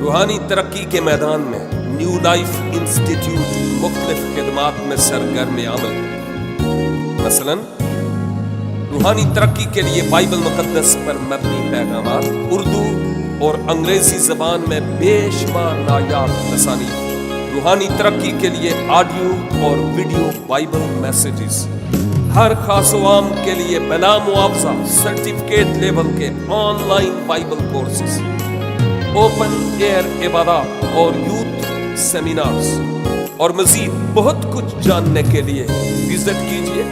रूहानी तरक्की के मैदान में न्यू लाइफ इंस्टीट्यूट मुख्तलिफ खिदमात में सरगर्म अमल। मसलन रूहानी तरक्की के लिए बाइबल मुकद्दस पर मबनी पैगामात उर्दू और अंग्रेजी जबान में बेशुमार नायाब तसानी, रूहानी तरक्की के लिए ऑडियो और वीडियो बाइबल मैसेजेस, हर खास आम के लिए बिला मुआवजा सर्टिफिकेट लेवल के online Bible courses, open air इबादत और यूथ सेमिनार्स और मजीद बहुत कुछ जानने के लिए विजिट कीजिए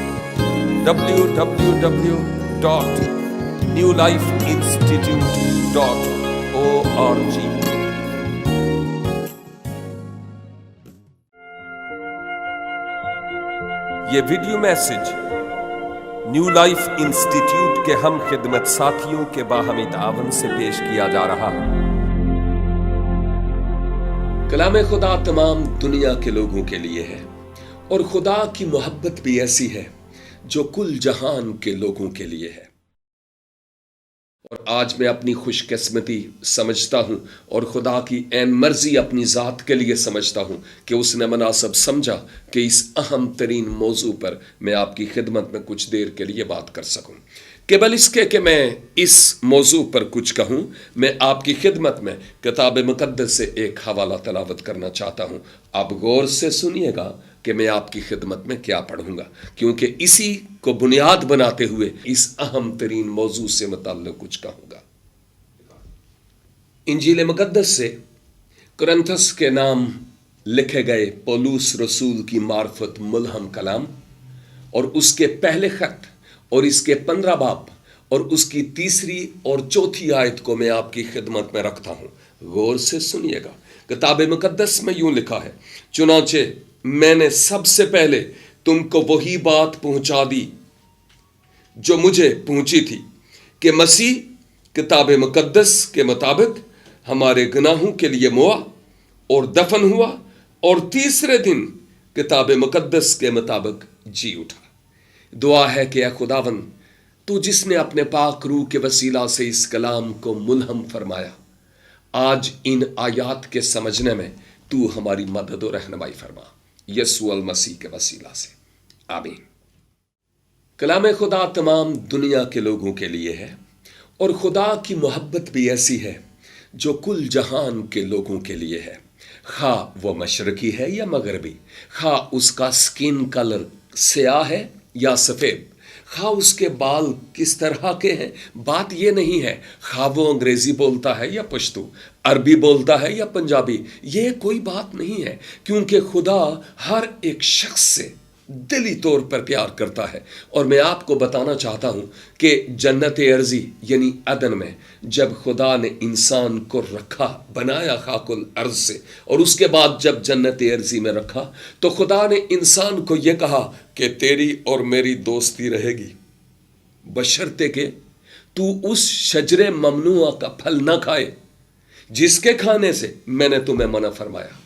www.newlifeinstitute.org। ये video message new life institute के हम खिदमत साथियों के बाहमी तावन से पेश किया जा रहा है। कलाम खुदा तमाम दुनिया के लोगों के लिए है और खुदा की मोहब्बत भी ऐसी है जो कुल जहान के लोगों के लिए है। और आज मैं अपनी खुशकिस्मती समझता हूं और खुदा की ऐन मर्जी अपनी ज़ात के लिए समझता हूं कि उसने मुनासिब समझा कि इस अहम तरीन मौजू पर मैं आपकी खिदमत में कुछ देर के लिए बात कर सकूं। केवल इसके कि मैं इस मौजू पर कुछ कहूं, मैं आपकी खिदमत में किताब मुकद्दस से एक हवाला तलावत करना चाहता हूं। आप गौर से सुनिएगा कि मैं आपकी खिदमत में क्या पढ़ूंगा, क्योंकि इसी को बुनियाद बनाते हुए इस अहम तरीन मौजू से मुताल्लिक़ कुछ कहूंगा। इंजील मुकद्दस से कुरिन्थस के नाम लिखे गए पौलुस रसूल की मार्फत मुल्हम कलाम और उसके पहले खत और इसके 15 बाब और उसकी तीसरी और चौथी आयत को मैं आपकी खिदमत में रखता हूं। गौर से सुनिएगा। किताब मुकद्दस में यूं लिखा है, चुनांचे मैंने सबसे पहले तुमको वही बात पहुंचा दी जो मुझे पहुंची थी कि मसीह किताब मुकद्दस के मुताबिक हमारे गुनाहों के लिए मोआ और दफन हुआ और तीसरे दिन किताब मुकद्दस के मुताबिक जी उठा। दुआ है कि खुदावन तू जिसने अपने पाक रूह के वसीला से इस कलाम को मुल्हम फरमाया, आज इन आयात के समझने में तू हमारी मदद और रहनुमाई फरमा, यस्सु अल मसीह के वसीला से, आमीन। कलाम खुदा तमाम दुनिया के लोगों के लिए है और खुदा की मोहब्बत भी ऐसी है जो कुल जहान के लोगों के लिए है, खा वो मशरकी है या मगरबी, खा उसका स्किन कलर स्याह है या सफ़ेद, खा उसके बाल किस तरह के हैं। बात ये नहीं है खा वो अंग्रेज़ी बोलता है या पश्तो, अरबी बोलता है या पंजाबी, ये कोई बात नहीं है, क्योंकि खुदा हर एक शख्स से दिली तौर पर प्यार करता है। और मैं आपको बताना चाहता हूँ कि जन्नत अर्ज़ी यानी अदन में जब खुदा ने इंसान को रखा, बनाया खाकुल अर्ज़ से, और उसके बाद जब जन्नत अर्ज़ी में रखा तो खुदा ने इंसान को यह कहा कि तेरी और मेरी दोस्ती रहेगी बशर्ते कि तू उस शजरे ममनुआ का फल ना खाए जिसके खाने से मैंने तुम्हें मना फरमाया।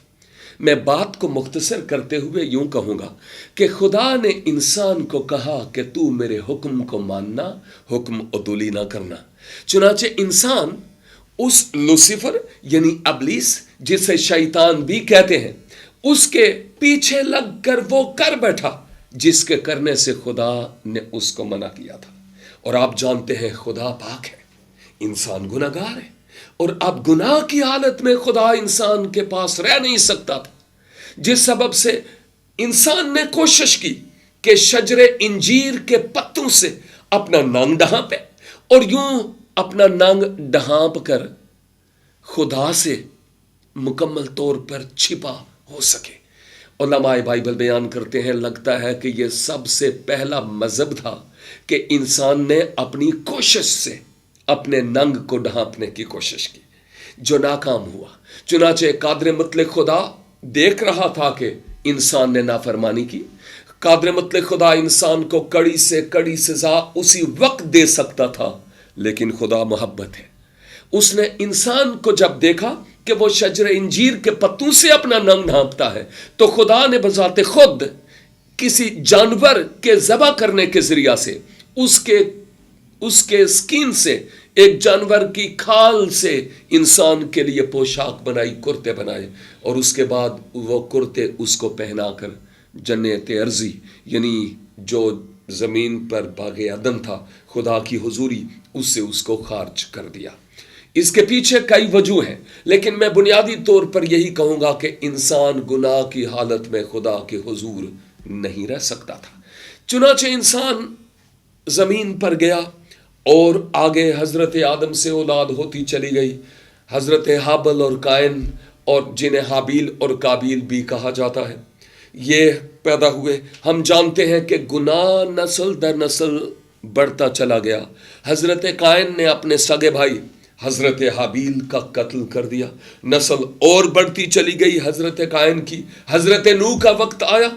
मैं बात को मुख्तसर करते हुए यूं कहूंगा कि खुदा ने इंसान को कहा कि तू मेरे हुक्म को मानना, हुक्म अदुली ना करना। चुनांचे इंसान उस लूसीफर यानी अबलीस, जिसे शैतान भी कहते हैं, उसके पीछे लगकर वो कर बैठा जिसके करने से खुदा ने उसको मना किया था। और आप जानते हैं खुदा पाक है, इंसान गुनाहगार है, और अब गुनाह की हालत में खुदा इंसान के पास रह नहीं सकता था, जिस सबब से इंसान ने कोशिश की कि शजरे इंजीर के पत्तों से अपना नंग ढांपे और यूं अपना नंग ढांप कर खुदा से मुकम्मल तौर पर छिपा हो सके। उलमाए बाइबल बयान करते हैं, लगता है कि यह सबसे पहला मजहब था कि इंसान ने अपनी कोशिश से अपने नंग को ढांपने की कोशिश की, जो नाकाम हुआ। चुनांचे कादर मुतलक खुदा देख रहा था कि इंसान ने नाफरमानी की। कादर मुतलक खुदा इंसान को कड़ी से कड़ी सजा उसी वक्त दे सकता था, लेकिन खुदा मोहब्बत है। उसने इंसान को जब देखा कि वो शजरे इंजीर के पत्तों से अपना नंग ढांपता है, तो खुदा ने बजाते खुद किसी जानवर के ज़बह करने के जरिया से उसके स्किन से ایک جانور کی کھال سے انسان کے لیے پوشاک بنائی، کرتے بنائے، اور اس کے بعد وہ کرتے اس کو پہنا کر جنت ارضی یعنی جو زمین پر باغ عدن تھا، خدا کی حضوری، اس کو خارج کر دیا۔ اس کے پیچھے کئی وجوہ ہیں، لیکن میں بنیادی طور پر یہی کہوں گا کہ انسان گناہ کی حالت میں خدا کے حضور نہیں رہ سکتا تھا۔ چنانچہ انسان زمین پر گیا اور آگے حضرت آدم سے اولاد ہوتی چلی گئی، حضرت حابل اور قائن، اور جنہیں حابیل اور قابیل بھی کہا جاتا ہے، یہ پیدا ہوئے۔ ہم جانتے ہیں کہ گناہ نسل در نسل بڑھتا چلا گیا۔ حضرت قائن نے اپنے سگے بھائی حضرت حابیل کا قتل کر دیا، نسل اور بڑھتی چلی گئی حضرت قائن کی۔ حضرت نوح کا وقت آیا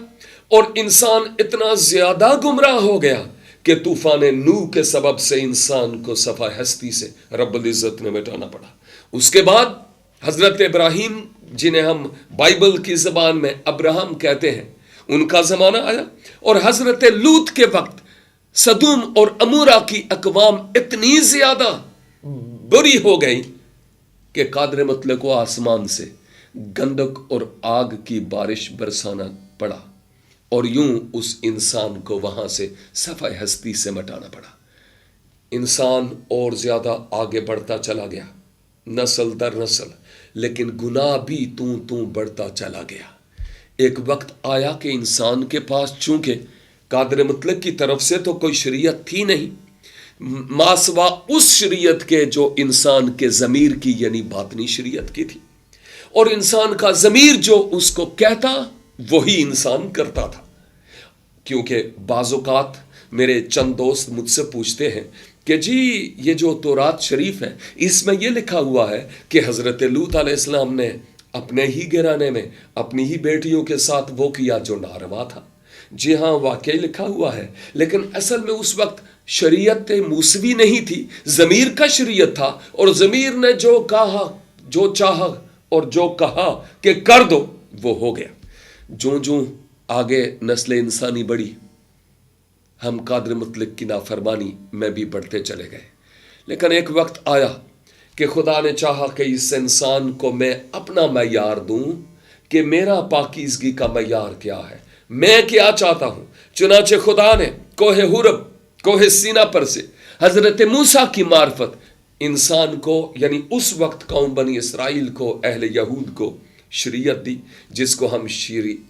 اور انسان اتنا زیادہ گمراہ ہو گیا کہ طوفان نوح کے سبب سے انسان کو صفحہ ہستی سے رب العزت نے مٹانا پڑا۔ اس کے بعد حضرت ابراہیم، جنہیں ہم بائبل کی زبان میں ابراہم کہتے ہیں، ان کا زمانہ آیا، اور حضرت لوط کے وقت سدوم اور عمورہ کی اقوام اتنی زیادہ بری ہو گئی کہ قادر مطلق کو آسمان سے گندک اور آگ کی بارش برسانا پڑا، اور یوں اس انسان کو وہاں سے صفحہ ہستی سے مٹانا پڑا۔ انسان اور زیادہ آگے بڑھتا چلا گیا، نسل در نسل، لیکن گناہ بھی توں بڑھتا چلا گیا۔ ایک وقت آیا کہ انسان کے پاس چونکہ قادر مطلق کی طرف سے تو کوئی شریعت تھی نہیں، ماسوا اس شریعت کے جو انسان کے ضمیر کی یعنی باطنی شریعت کی تھی، اور انسان کا ضمیر جو اس کو کہتا وہی انسان کرتا تھا۔ کیونکہ بعض اوقات میرے چند دوست مجھ سے پوچھتے ہیں کہ جی یہ جو تورات شریف ہے اس میں یہ لکھا ہوا ہے کہ حضرت لوط علیہ السلام نے اپنے ہی گھرانے میں اپنی ہی بیٹیوں کے ساتھ وہ کیا جو ناروا تھا۔ جی ہاں، واقعی لکھا ہوا ہے، لیکن اصل میں اس وقت شریعت موسوی نہیں تھی، ضمیر کا شریعت تھا، اور ضمیر نے جو کہا، جو چاہا اور جو کہا کہ کر دو وہ ہو گیا۔ جو آگے نسل انسانی بڑھی، ہم قادر مطلق کی نافرمانی میں بھی بڑھتے چلے گئے، لیکن ایک وقت آیا کہ خدا نے چاہا کہ اس انسان کو میں اپنا معیار دوں کہ میرا پاکیزگی کا معیار کیا ہے، میں کیا چاہتا ہوں۔ چنانچہ خدا نے کوہ حرب، کوہ سینا پر سے حضرت موسیٰ کی معرفت انسان کو یعنی اس وقت قوم بنی اسرائیل کو، اہل یہود کو شریعت دی، جس کو ہم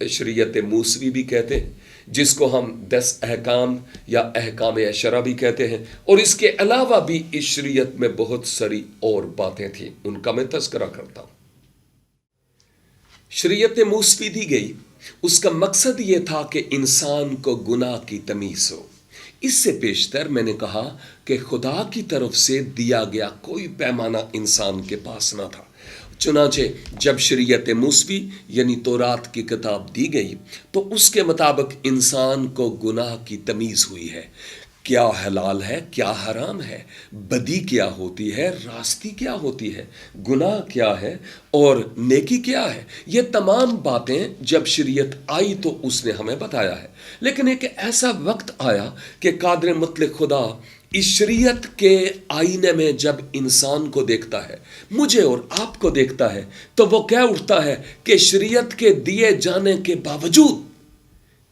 شریعت موسوی بھی کہتے ہیں، جس کو ہم 10 احکام یا احکام عشرہ بھی کہتے ہیں، اور اس کے علاوہ بھی اس شریعت میں بہت ساری اور باتیں تھیں، ان کا میں تذکرہ کرتا ہوں۔ شریعت موسوی دی گئی، اس کا مقصد یہ تھا کہ انسان کو گناہ کی تمیز ہو۔ اس سے پیشتر میں نے کہا کہ خدا کی طرف سے دیا گیا کوئی پیمانہ انسان کے پاس نہ تھا۔ چنانچہ جب شریعت موسوی یعنی تورات کی کتاب دی گئی تو اس کے مطابق انسان کو گناہ کی تمیز ہوئی ہے، کیا حلال ہے، کیا حرام ہے، بدی کیا ہوتی ہے، راستی کیا ہوتی ہے، گناہ کیا ہے اور نیکی کیا ہے۔ یہ تمام باتیں جب شریعت آئی تو اس نے ہمیں بتایا ہے، لیکن ایک ایسا وقت آیا کہ قادر مطلق خدا اس شریعت کے آئینے میں جب انسان کو دیکھتا ہے، مجھے اور آپ کو دیکھتا ہے، تو وہ کہہ اٹھتا ہے کہ شریعت کے دیے جانے کے باوجود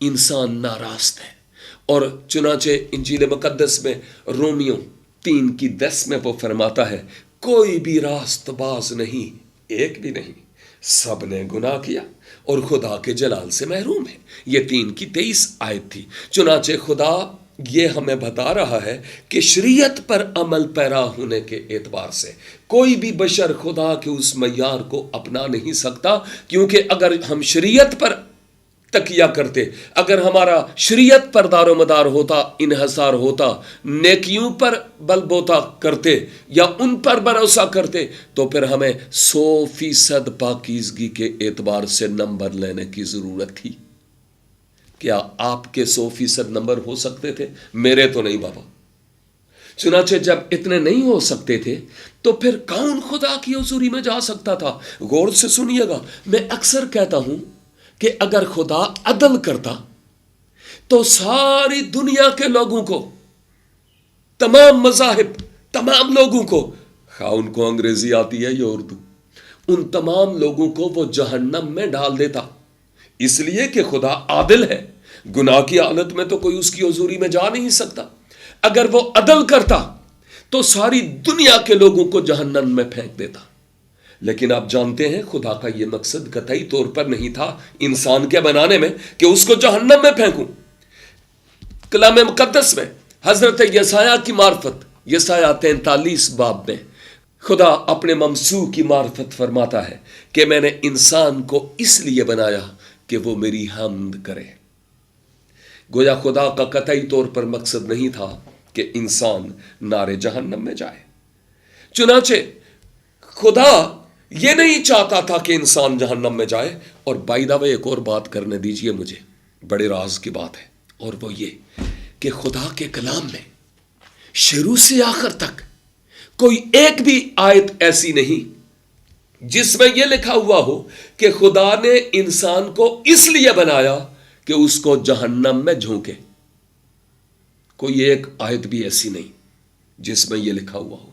انسان ناراض ہے۔ اور چنانچہ انجیل مقدس میں رومیوں 3:10 میں وہ فرماتا ہے، کوئی بھی راست باز نہیں، ایک بھی نہیں، سب نے گناہ کیا اور خدا کے جلال سے محروم ہے۔ یہ 3:23 آیت تھی۔ چنانچہ خدا یہ ہمیں بتا رہا ہے کہ شریعت پر عمل پیرا ہونے کے اعتبار سے کوئی بھی بشر خدا کے اس معیار کو اپنا نہیں سکتا، کیونکہ اگر ہم شریعت پر تکیہ کرتے، اگر ہمارا شریعت پر دار و مدار ہوتا، انحصار ہوتا، نیکیوں پر بل بوتا کرتے یا ان پر بھروسہ کرتے، تو پھر ہمیں 100% پاکیزگی کے اعتبار سے نمبر لینے کی ضرورت تھی۔ کیا آپ کے 100% نمبر ہو سکتے تھے؟ میرے تو نہیں بابا۔ چنانچہ جب اتنے نہیں ہو سکتے تھے تو پھر کون خدا کی حضوری میں جا سکتا تھا؟ غور سے سنیے گا، میں اکثر کہتا ہوں کہ اگر خدا عدل کرتا تو ساری دنیا کے لوگوں کو، تمام مذاہب तमाम लोगों को, हाँ उनको अंग्रेजी आती है या उर्दू, उन तमाम लोगों को वो जहन्नम में डाल देता, इसलिए कि खुदा आदिल है। गुनाह की हालत में तो कोई उसकी हुजूरी में जा नहीं सकता। अगर वो अदल करता तो सारी दुनिया के लोगों को जहन्नम में फेंक देता। लेकिन आप जानते हैं खुदा का यह मकसद कतई तौर पर नहीं था इंसान के बनाने में कि उसको जहन्नम में फेंकूं। कलाम मुकद्दस में हजरत यसाया की मार्फत, यसाया 43 बाब में खुदा अपने ममसू की मार्फत फरमाता है कि मैंने इंसान को इसलिए बनाया कि वो मेरी हम्द करे। गोया खुदा का कतई तौर पर मकसद नहीं था कि इंसान नारे जहन्नम में जाए। चुनाचे खुदा ये नहीं चाहता था कि इंसान जहन्नम में जाए। और बाय द वे एक और बात करने दीजिए मुझे, बड़े राज की बात है, और वो ये कि खुदा के कलाम में शुरू से आखिर तक कोई एक भी आयत ऐसी नहीं जिसमें यह लिखा हुआ हो कि खुदा ने इंसान को इसलिए बनाया कि उसको जहन्नम में झोंके। कोई एक आयत भी ऐसी नहीं जिसमें यह लिखा हुआ हो।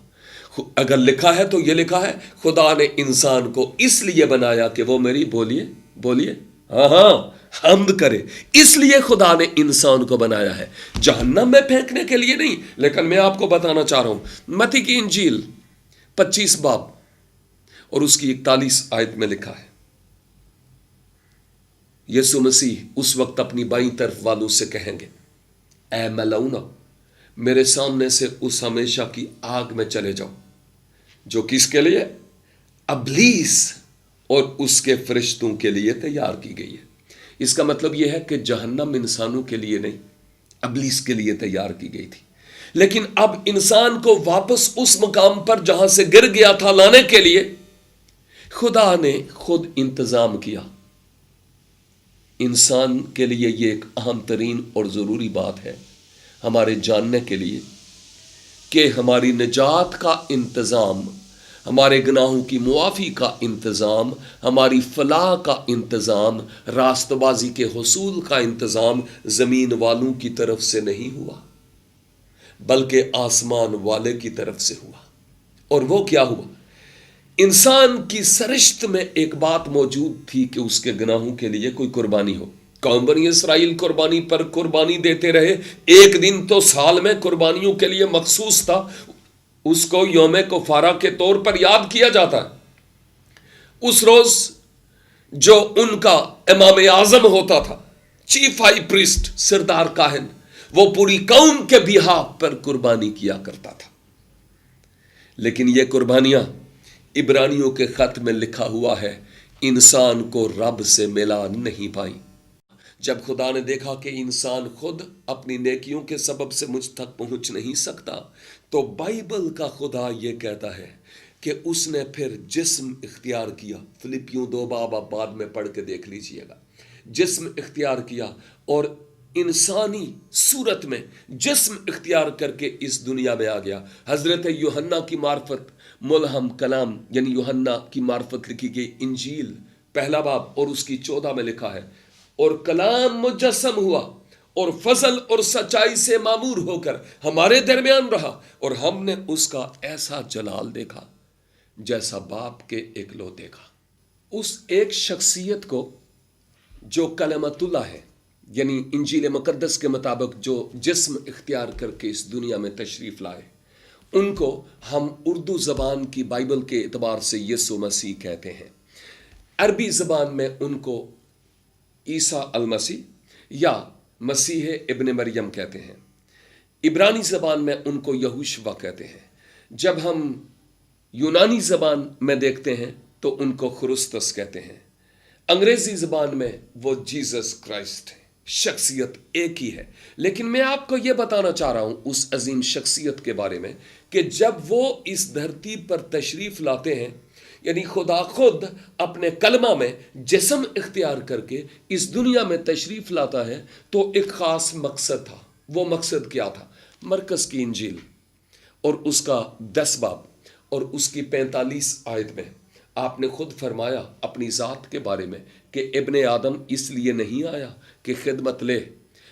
अगर लिखा है तो यह लिखा है खुदा ने इंसान को इसलिए बनाया कि वो मेरी बोलिए बोलिए हाँ हम्द करे, इसलिए खुदा ने इंसान को बनाया है, जहन्नम में फेंकने के लिए नहीं। लेकिन मैं आपको बताना चाह रहा हूं मत्ती की इंजील 25 बाब और उसकी 41 आयत में लिखा है, यीशु मसीह उस वक्त अपनी बाईं तरफ वालों से कहेंगे, ऐ मलऊना, मेरे सामने से उस हमेशा की आग में चले जाओ जो किसके लिए? अब्लीस और उसके फरिश्तों के लिए तैयार की गई है। इसका मतलब यह है कि जहन्नम इंसानों के लिए नहीं, अब्लीस के लिए तैयार की गई थी। लेकिन अब इंसान को वापस उस मकाम पर जहां से गिर गया था लाने के लिए खुदा ने खुद इंतजाम किया। इंसान के लिए यह एक अहम तरीन और जरूरी बात है हमारे जानने के लिए कि हमारी निजात का इंतजाम, हमारे गुनाहों की मुआफ़ी का इंतज़ाम, हमारी फलाह का इंतज़ाम, रास्तबाजी के हुसूल का इंतज़ाम ज़मीन वालों की तरफ से नहीं हुआ बल्कि आसमान वाले की तरफ से हुआ। और वो क्या हुआ? इंसान की सरिश्त में एक बात मौजूद थी कि उसके गुनाहों के लिए कोई कुर्बानी हो। कौम बनी इसराइल कुर्बानी पर कुर्बानी देते रहे। एक दिन तो साल में कुर्बानियों के लिए मखसूस था, उसको यौम कुफारा के तौर पर याद किया जाता है। उस रोज जो उनका इमाम आजम होता था, चीफ हाई प्रीस्ट, सरदार काहिन, वो पूरी कौम के बिहाफ पर कुर्बानी किया करता था। लेकिन ये कुर्बानियां इब्रानियों के खत में लिखा हुआ है इंसान को रब से मिला नहीं पाई। जब खुदा ने देखा कि इंसान खुद अपनी नेकियों के सबब से मुझ तक पहुंच नहीं सकता, तो बाइबल का खुदा यह कहता है कि उसने फिर जिस्म इख्तियार किया। फिलिपियों 2 बाब आप बाद में पढ़ के देख लीजिएगा। जिस्म इख्तियार किया और इंसानी सूरत में जिस्म इख्तियार करके इस दुनिया में आ गया। हजरत यूहन्ना की मार्फत मुलहम कलाम यानी यूहन्ना की मार्फत लिखी गई इंजील 1 बाब और उसकी 14 में लिखा है, और कलाम मुजस्सम हुआ और फजल और सच्चाई से मामूर होकर हमारे दरमियान रहा, और हमने उसका ऐसा जलाल देखा जैसा बाप के इकलौते का। उस एक शख्सियत को जो कलमतुल्लाह है, यानी इंजील मुकद्दस के मुताबिक जो जिस्म इख्तियार करके इस दुनिया में तशरीफ लाए, उनको हम उर्दू ज़बान की बाइबल के एतबार से यीशु मसीह कहते हैं। अरबी ज़बान में उनको ईसा अल मसीह या मसीह इब्न मरियम कहते हैं। इब्रानी ज़बान में उनको यहोशुआ कहते हैं। जब हम यूनानी ज़बान में देखते हैं तो उनको ख्रिस्तस कहते हैं। अंग्रेज़ी ज़बान में वो जीसस क्राइस्ट है। शख्सियत एक ही है। लेकिन मैं आपको यह बताना चाह रहा हूं उस अजीम शख्सियत के बारे में कि जब वो इस धरती पर तशरीफ़ लाते हैं, यानी खुदा खुद अपने कलमा में जिस्म इख्तियार करके इस दुनिया में तशरीफ़ लाता है, तो एक ख़ास मकसद था। वो मकसद क्या था? मरकस की इंजील और उसका 10 बाब और उसकी 45 आयत में आपने खुद फरमाया अपनी ज़ात के बारे में कि इब्ने आदम इसलिए नहीं आया कि खिदमत ले,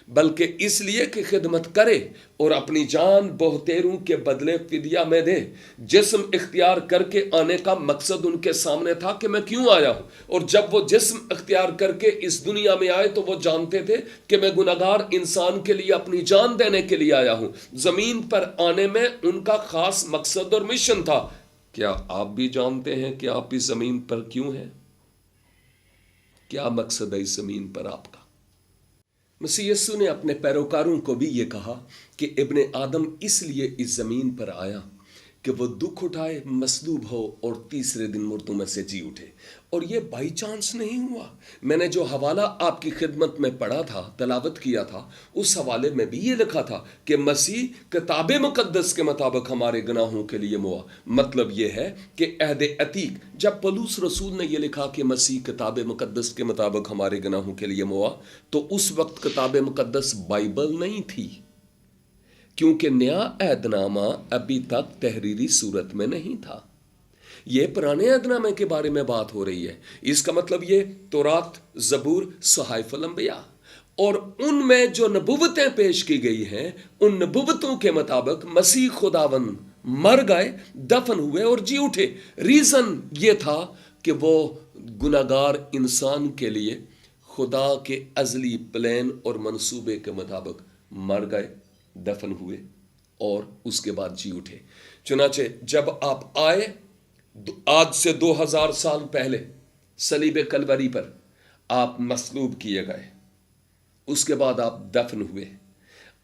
बल्कि इसलिए कि खिदमत करे और अपनी जान बहुतेरों के बदले फिदिया में दे। जिस्म इख्तियार करके आने का मकसद उनके सामने था कि मैं क्यों आया हूं, और जब वो जिस्म इख्तियार करके इस दुनिया में आए तो वो जानते थे कि मैं गुनहगार इंसान के लिए अपनी जान देने के लिए आया हूं। जमीन पर आने में उनका खास मकसद और मिशन था। क्या आप भी जानते हैं कि आप इस जमीन पर क्यों हैं? क्या मकसद है इस जमीन पर आपका? मसीह यीशु ने अपने पैरोकारों को भी ये कहा कि इब्ने आदम इसलिए इस जमीन पर आया कि वो दुख उठाए, मसलूब हो और तीसरे दिन मुर्दों में से जी उठे। और ये बाई चांस नहीं हुआ। मैंने जो हवाला आपकी खिदमत में पढ़ा था, तलावत किया था, उस हवाले में भी ये लिखा था कि मसीह किताब मुकद्दस के मुताबिक हमारे गुनाहों के लिए मुआ। मतलब ये है कि अहद अतीक, जब पौलुस रसूल ने यह लिखा कि मसीह किताब मुकद्दस के मुताबिक हमारे गुनाहों के लिए मुआ, तो उस वक्त किताब मुकद्दस बाइबल नहीं थी, क्योंकि नया अहदनामा अभी तक तहरीरी सूरत में नहीं था। यह पुराने अहदनामे के बारे में बात हो रही है। इसका मतलब ये तौरात, जबूर, सहाइफुल अंबिया और उनमें जो नबुवतें पेश की गई हैं, उन नबुवतों के मुताबिक मसीह खुदावन मर गए, दफन हुए और जी उठे। रीजन ये था कि वो गुनाहगार इंसान के लिए खुदा के अजली प्लान और मंसूबे के मुताबिक मर गए, दफन हुए और उसके बाद जी उठे। चुनाचे जब आप आए आज से 2000 साल पहले सलीब कलवरी पर आप मसलूब किए गए, उसके बाद आप दफन हुए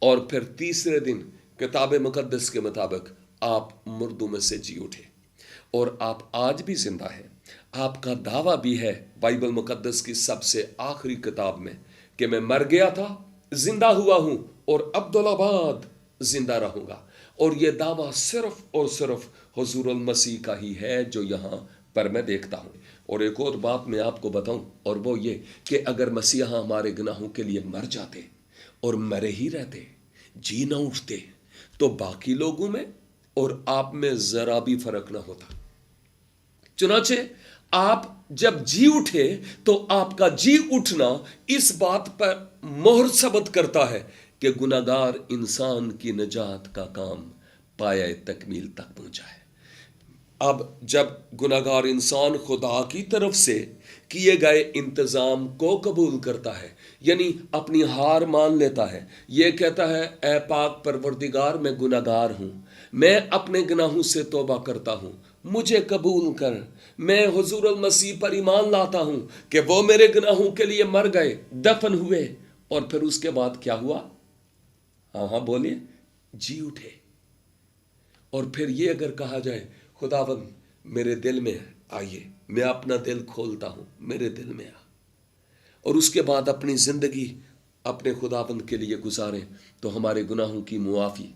और फिर तीसरे दिन किताब मुकद्दस के मुताबिक आप मुर्दों में से जी उठे और आप आज भी जिंदा हैं। आपका दावा भी है बाइबल मुकद्दस की सबसे आखिरी किताब में कि मैं मर गया था, जिंदा हुआ हूं और अब्दुल्लाबाद जिंदा रहूंगा। और यह दावा सिर्फ और सिर्फ हुजूरुल मसीह का ही है जो यहां पर मैं देखता हूं। और एक और बात मैं आपको बताऊं, और वो ये कि अगर मसीहा हमारे गुनाहों के लिए मर जाते और मरे ही रहते, जी ना उठते, तो बाकी लोगों में और आप में जरा भी फर्क ना होता। चुनाचे आप जब जी उठे तो आपका जी उठना इस बात पर मोहर सबत करता है कि गुनाहगार इंसान की निजात का काम पाया तकमील तक पहुंचा है। अब जब गुनाहगार इंसान खुदा की तरफ से किए गए इंतजाम को कबूल करता है, यानी अपनी हार मान लेता है, यह कहता है ऐ पाक परवरदिगार मैं गुनाहगार हूं, मैं अपने गुनाहों से तौबा करता हूं, मुझे कबूल कर, मैं हुजूरुल मसीह पर ईमान लाता हूं कि वो मेरे गुनाहों के लिए मर गए, दफन हुए और फिर उसके बाद क्या हुआ? हाँ बोलिए, जी उठे। और फिर ये अगर कहा जाए खुदावन मेरे दिल में आइए, मैं अपना दिल खोलता हूं, मेरे दिल में आ, और उसके बाद अपनी जिंदगी अपने खुदाबंद के लिए गुजारें, तो हमारे गुनाहों की मुआफ़ी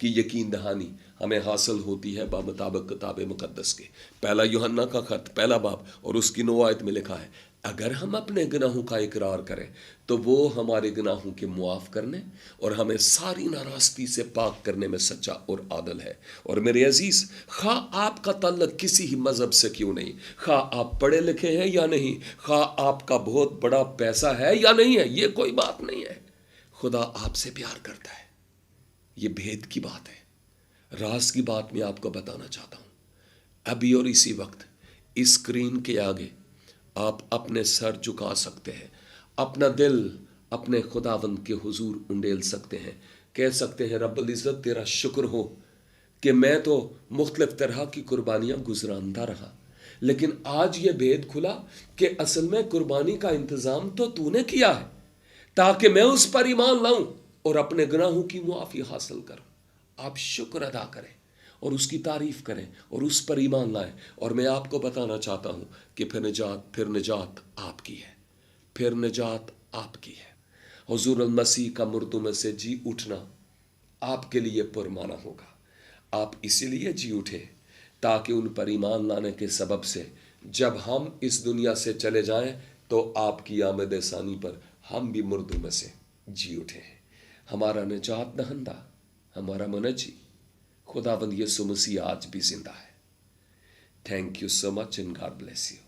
की यकीन दहानी हमें हासिल होती है बामुताबिक किताब मुकद्दस के। पहला यूहन्ना का खत पहला बाब और उसकी 9 आयत में लिखा है, अगर हम अपने गुनाहों का इकरार करें तो वो हमारे गुनाहों के मुआफ़ करने और हमें सारी नाराज़गी से पाक करने में सच्चा और आदल है। और मेरे अजीज़, खा आपका ताल्लुक किसी ही मज़हब से क्यों नहीं, खा आप पढ़े लिखे हैं या नहीं, खा आपका बहुत बड़ा पैसा है या नहीं है, ये कोई बात नहीं है, खुदा आपसे प्यार करता है। ये भेद की बात है, राज की बात मैं आपको बताना चाहता हूं। अभी और इसी वक्त इस स्क्रीन के आगे आप अपने सर झुका सकते हैं, अपना दिल अपने खुदावंद के हुजूर उंडेल सकते हैं, कह सकते हैं रब्बुल इज़्ज़त तेरा शुक्र हो कि मैं तो मुख्तलिफ तरह की कुर्बानियां गुजरानता रहा, लेकिन आज ये भेद खुला कि असल में कुर्बानी का इंतज़ाम तो तूने किया है ताकि मैं उस पर ईमान लाऊं और अपने गुनाहों की मुआफ़ी हासिल करूं। आप शुक्र अदा करें और उसकी तारीफ करें और उस पर ईमान लाएं। और मैं आपको बताना चाहता हूं कि फिर निजात आपकी है, फिर निजात आपकी है। हुजूर मसीह का मुर्दों में से जी उठना आपके लिए पुरमाना होगा। आप इसीलिए जी उठे ताकि उन पर ईमान लाने के सबब से जब हम इस दुनिया से चले जाएं तो आपकी आमद सानी पर हम भी मुर्दों में से जी उठे। हमारा निजात दहंदा, हमारा मुनज्जी खुदावंद यीशु मसीह आज भी जिंदा है। Thank you so much and God bless you.